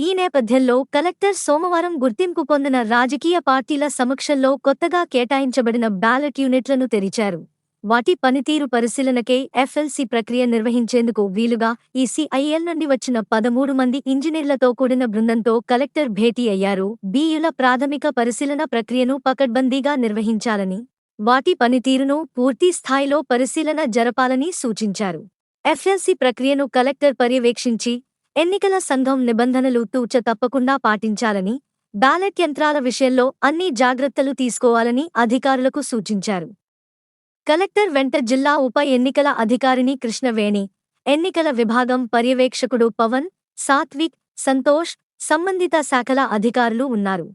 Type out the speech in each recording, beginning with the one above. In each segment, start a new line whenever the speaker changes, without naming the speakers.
ఈ నేపథ్యంలో కలెక్టర్ సోమవారం గుర్తింపు పొందిన రాజకీయ పార్టీల సమక్షంలో కొత్తగా కేటాయించబడిన బ్యాలెట్ యూనిట్లను తెరిచారు. వాటి పనితీరు పరిశీలనకై ఎఫ్ఎల్సి ప్రక్రియ నిర్వహించేందుకు వీలుగా ఈసీఐఎల్ నుండి వచ్చిన 13 మంది ఇంజనీర్లతో కూడిన బృందంతో కలెక్టర్ భేటీ అయ్యారు. బియ్యుల ప్రాథమిక పరిశీలన ప్రక్రియను పకడ్బందీగా నిర్వహించాలని, వాటి పనితీరును పూర్తి స్థాయిలో పరిశీలన జరపాలని సూచించారు. ఎఫ్ఎల్సి ప్రక్రియను కలెక్టర్ పర్యవేక్షించి ఎన్నికల సంఘం నిబంధనలు తూచ తప్పకుండా పాటించాలని, బ్యాలెట్ యంత్రాల విషయంలో అన్ని జాగ్రత్తలు తీసుకోవాలని అధికారులకు సూచించారు. కలెక్టర్ వెంట జిల్లా ఉప ఎన్నికల అధికారిని కృష్ణవేణి, ఎన్నికల విభాగం పర్యవేక్షకుడు పవన్, సాత్విక్, సంతోష్, సంబంధిత శాఖల అధికారులు ఉన్నారు.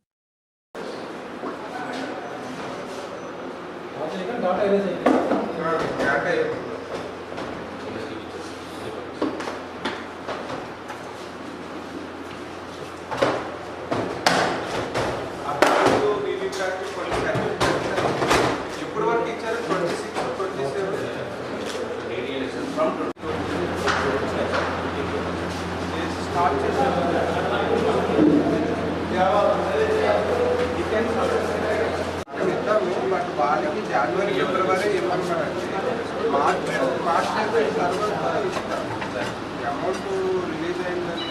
బట్ వాళ్ళకి జనవరి ఫిబ్రవరి ఇవ్వమంటారండి. మార్చ్ అయిపోయిన తర్వాత అమౌంట్ రిలీజ్ అయిందని